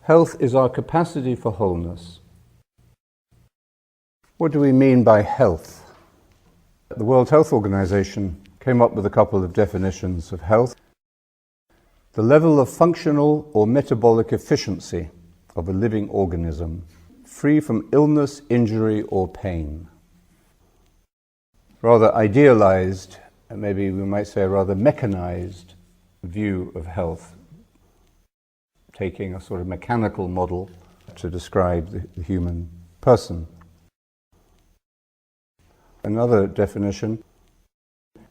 Health is our capacity for wholeness. What do we mean by health? The World Health Organization came up with a couple of definitions of health. The level of functional or metabolic efficiency of a living organism, free from illness, injury, or pain. Rather idealized, maybe we might say a rather mechanized view of health, taking a sort of mechanical model to describe the human person. Another definition,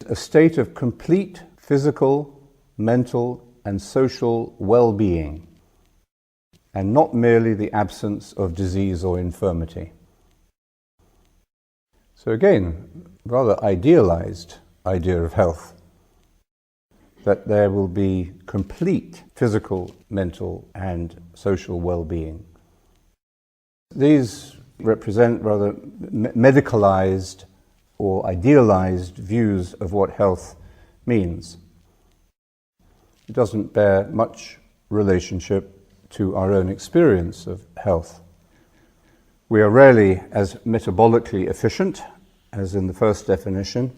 a state of complete physical, mental, and social well-being, and not merely the absence of disease or infirmity. So again, rather idealized idea of health, that there will be complete physical, mental, and social well-being. These represent rather medicalized or idealized views of what health means. It doesn't bear much relationship to our own experience of health. We are rarely as metabolically efficient as in the first definition,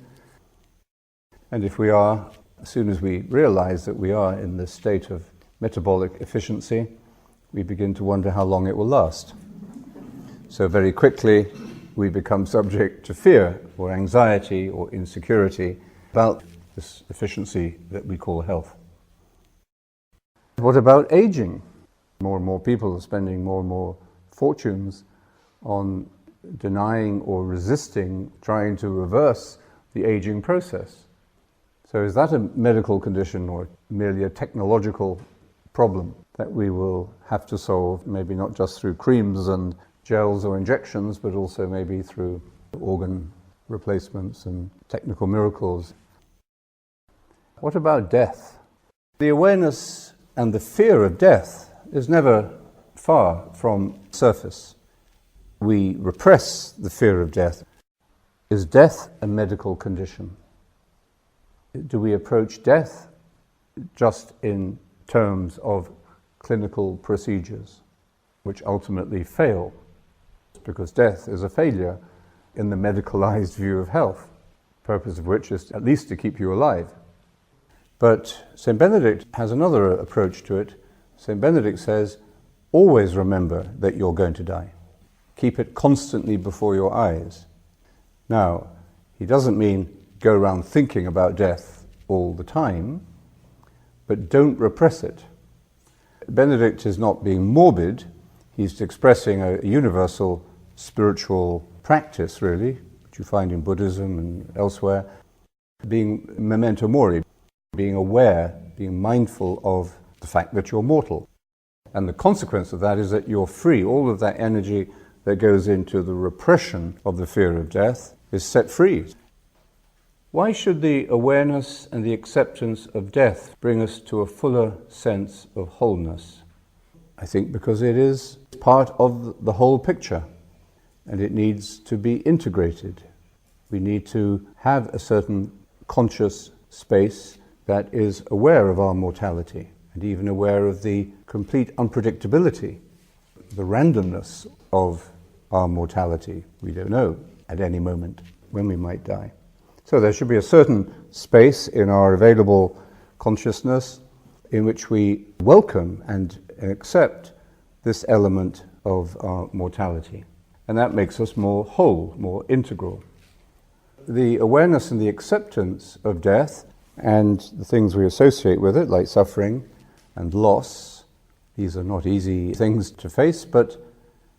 and if we are, as soon as we realize that we are in this state of metabolic efficiency, we begin to wonder how long it will last. So very quickly we become subject to fear or anxiety or insecurity about this efficiency that we call health. What about aging? More and more people are spending more and more fortunes on denying or resisting, trying to reverse the aging process. So is that a medical condition or merely a technological problem that we will have to solve, maybe not just through creams and gels or injections, but also maybe through organ replacements and technical miracles? What about death? The awareness and the fear of death is never far from surface. We repress the fear of death. Is death a medical condition? Do we approach death just in terms of clinical procedures, which ultimately fail, because death is a failure in the medicalized view of health, the purpose of which is at least to keep you alive? But St. Benedict has another approach to it. St. Benedict says, always remember that you're going to die. Keep it constantly before your eyes. Now, he doesn't mean go around thinking about death all the time, but don't repress it. Benedict is not being morbid, he's expressing a universal spiritual practice, really, which you find in Buddhism and elsewhere, being memento mori, being aware, being mindful of the fact that you're mortal. And the consequence of that is that you're free. All of that energy that goes into the repression of the fear of death is set free. Why should the awareness and the acceptance of death bring us to a fuller sense of wholeness? I think because it is part of the whole picture, and it needs to be integrated. We need to have a certain conscious space that is aware of our mortality, and even aware of the complete unpredictability, the randomness of our mortality. We don't know at any moment when we might die. So there should be a certain space in our available consciousness in which we welcome and accept this element of our mortality. And that makes us more whole, more integral. The awareness and the acceptance of death and the things we associate with it, like suffering and loss, these are not easy things to face, but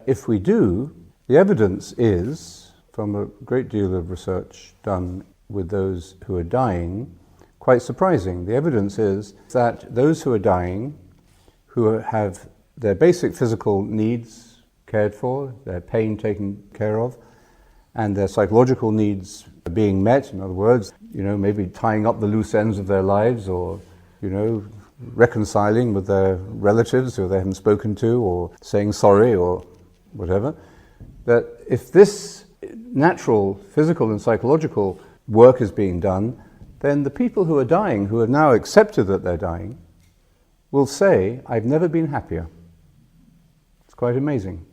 if we do, the evidence is, from a great deal of research done with those who are dying, quite surprising. The evidence is that those who are dying, who have their basic physical needs cared for, their pain taken care of, and their psychological needs being met, in other words, maybe tying up the loose ends of their lives, or, reconciling with their relatives who they haven't spoken to, or saying sorry, or whatever, that if this natural physical and psychological work is being done, then the people who are dying, who have now accepted that they're dying, will say, I've never been happier. quite amazing.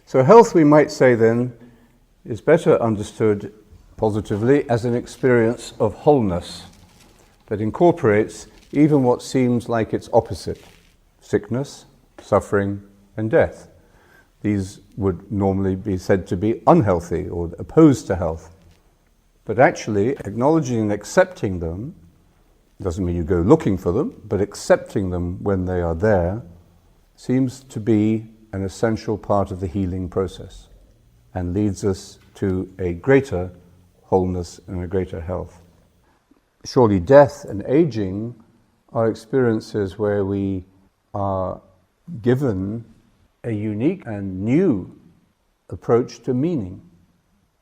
So health, we might say then, is better understood positively as an experience of wholeness that incorporates even what seems like its opposite: sickness, suffering, and death. These would normally be said to be unhealthy or opposed to health. But actually, acknowledging and accepting them doesn't mean you go looking for them, but accepting them when they are there seems to be an essential part of the healing process and leads us to a greater wholeness and a greater health. Surely death and aging are experiences where we are given a unique and new approach to meaning.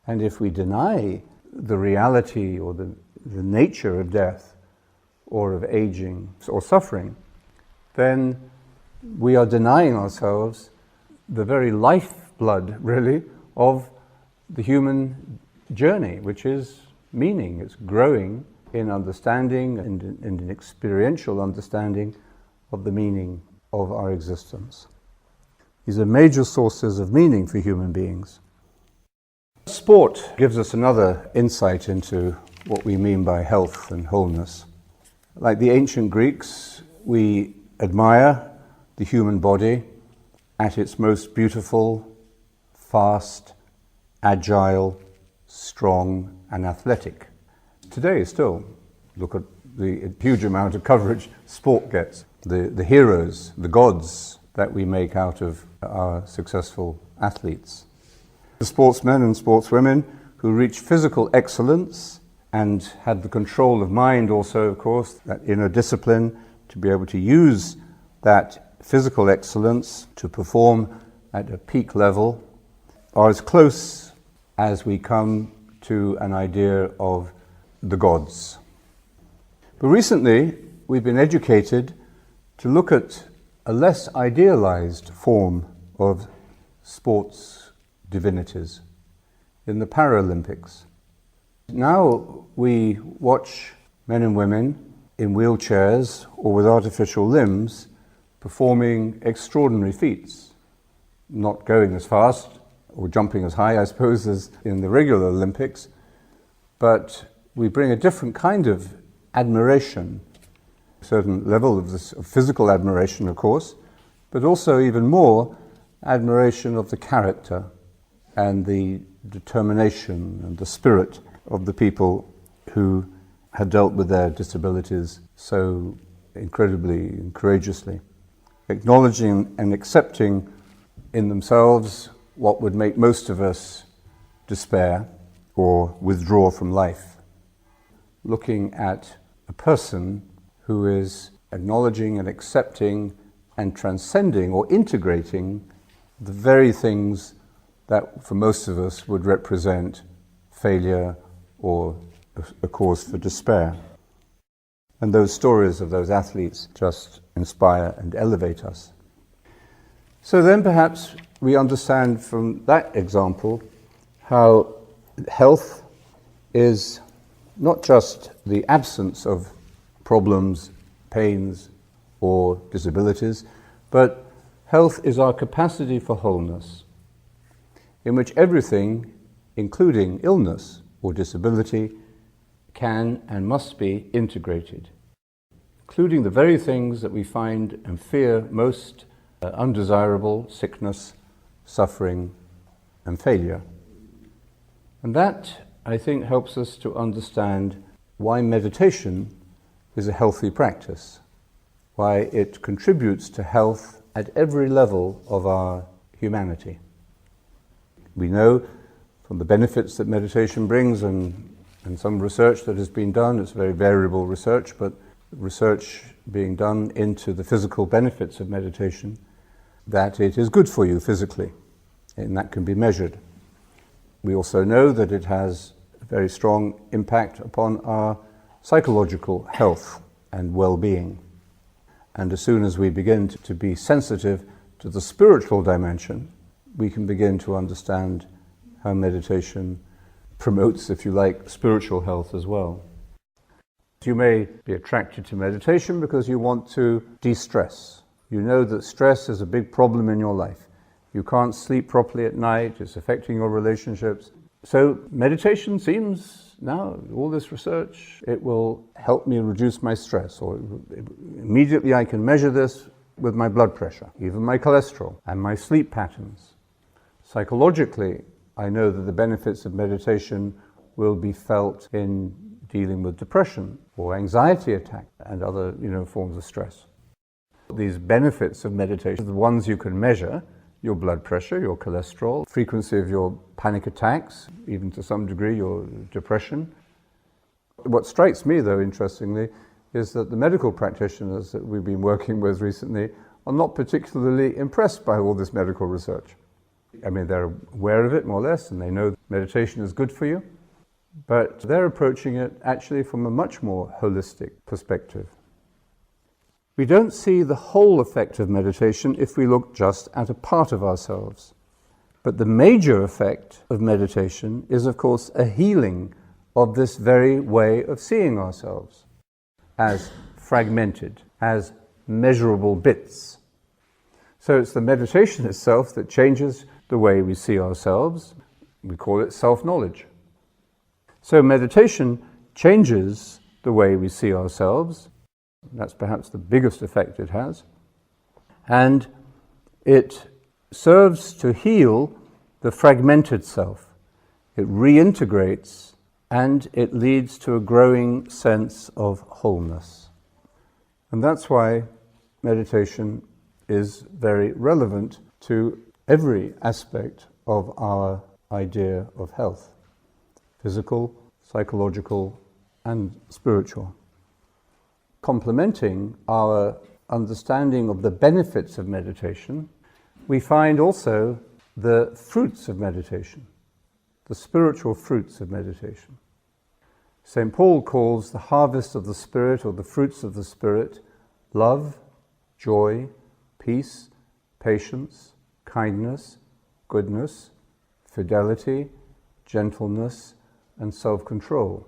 And if we deny the reality or the nature of death or of aging or suffering, then we are denying ourselves the very lifeblood, really, of the human journey, which is meaning. It's growing in understanding and in an experiential understanding of the meaning of our existence. These are major sources of meaning for human beings. Sport gives us another insight into what we mean by health and wholeness. Like the ancient Greeks, we admire the human body at its most beautiful, fast, agile, strong, and athletic. Today still, look at the huge amount of coverage sport gets, the heroes, the gods that we make out of our successful athletes. The sportsmen and sportswomen who reach physical excellence and had the control of mind also, of course, that inner discipline to be able to use that physical excellence to perform at a peak level, are as close as we come to an idea of the gods. But recently, we've been educated to look at a less idealized form of sports divinities in the Paralympics. Now we watch men and women in wheelchairs or with artificial limbs performing extraordinary feats, not going as fast or jumping as high, I suppose, as in the regular Olympics, but we bring a different kind of admiration, a certain level of physical admiration, of course, but also even more admiration of the character and the determination and the spirit of the people who had dealt with their disabilities so incredibly and courageously, acknowledging and accepting in themselves what would make most of us despair or withdraw from life. Looking at a person who is acknowledging and accepting and transcending or integrating the very things that for most of us would represent failure or a cause for despair. And those stories of those athletes just inspire and elevate us. So then perhaps we understand from that example how health is not just the absence of problems, pains, or disabilities, but health is our capacity for wholeness, in which everything, including illness or disability, can and must be integrated, including the very things that we find and fear most undesirable: sickness, suffering, and failure. And that, I think, helps us to understand why meditation is a healthy practice, why it contributes to health at every level of our humanity. We know from the benefits that meditation brings and some research that has been done, it's very variable research, but research being done into the physical benefits of meditation, that it is good for you physically, and that can be measured. We also know that it has a very strong impact upon our psychological health and well-being. And as soon as we begin to be sensitive to the spiritual dimension, we can begin to understand how meditation promotes, if you like, spiritual health as well. You may be attracted to meditation because you want to de-stress. You know that stress is a big problem in your life. You can't sleep properly at night. It's affecting your relationships. So meditation seems now, all this research, it will help me reduce my stress, or immediately I can measure this with my blood pressure, even my cholesterol and my sleep patterns. Psychologically, I know that the benefits of meditation will be felt in dealing with depression or anxiety attack and other forms of stress. These benefits of meditation, the ones you can measure, your blood pressure, your cholesterol, frequency of your panic attacks, even to some degree your depression. What strikes me, though, interestingly, is that the medical practitioners that we've been working with recently are not particularly impressed by all this medical research. I mean, they're aware of it more or less, and they know meditation is good for you, but they're approaching it actually from a much more holistic perspective. We don't see the whole effect of meditation if we look just at a part of ourselves. But the major effect of meditation is, of course, a healing of this very way of seeing ourselves as fragmented, as measurable bits. So it's the meditation itself that changes the way we see ourselves. We call it self-knowledge. So meditation changes the way we see ourselves. That's perhaps the biggest effect it has. And it serves to heal the fragmented self. It reintegrates and it leads to a growing sense of wholeness. And that's why meditation is very relevant to every aspect of our idea of health, physical, psychological, and spiritual. Complementing our understanding of the benefits of meditation, we find also the fruits of meditation, the spiritual fruits of meditation. St. Paul calls the harvest of the Spirit, or the fruits of the Spirit, love, joy, peace, patience, kindness, goodness, fidelity, gentleness, and self-control.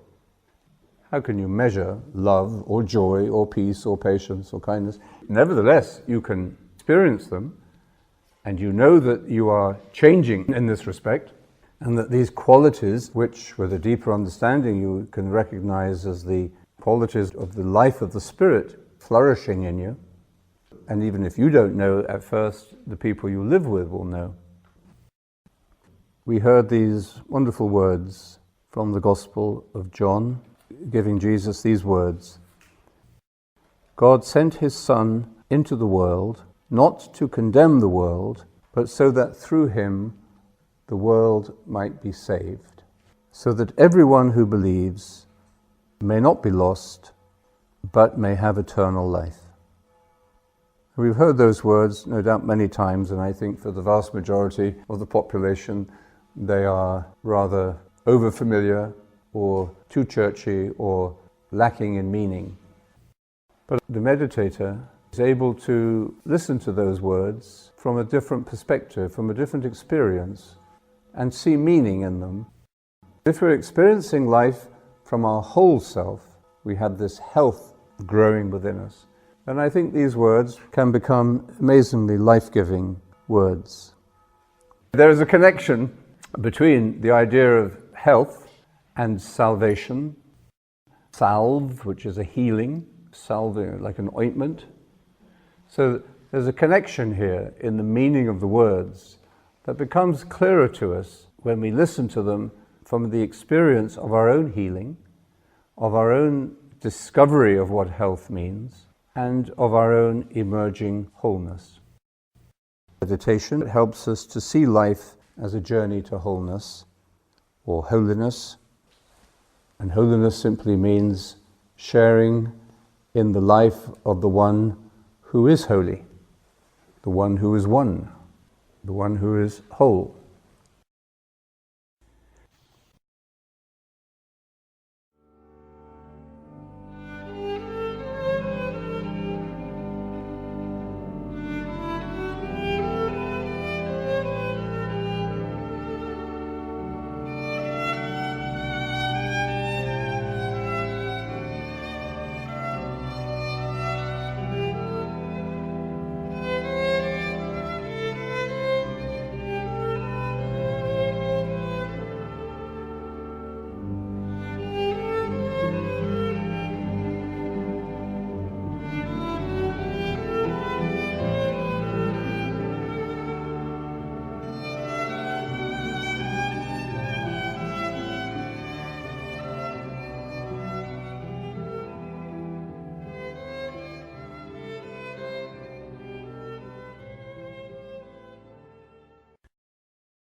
How can you measure love or joy or peace or patience or kindness? Nevertheless, you can experience them, and you know that you are changing in this respect, and that these qualities, which with a deeper understanding you can recognize as the qualities of the life of the Spirit flourishing in you, and even if you don't know at first, the people you live with will know. We heard these wonderful words from the Gospel of John, giving Jesus these words: God sent his Son into the world, not to condemn the world, but so that through him the world might be saved, so that everyone who believes may not be lost, but may have eternal life. We've heard those words, no doubt, many times, and I think for the vast majority of the population, they are rather over-familiar or too churchy or lacking in meaning. But the meditator is able to listen to those words from a different perspective, from a different experience, and see meaning in them. If we're experiencing life from our whole self, we have this health growing within us. And I think these words can become amazingly life-giving words. There is a connection between the idea of health and salvation. Salve, which is a healing, salve like an ointment. So there's a connection here in the meaning of the words that becomes clearer to us when we listen to them from the experience of our own healing, of our own discovery of what health means, and of our own emerging wholeness. Meditation helps us to see life as a journey to wholeness, or holiness. And holiness simply means sharing in the life of the one who is holy, the one who is one, the one who is whole.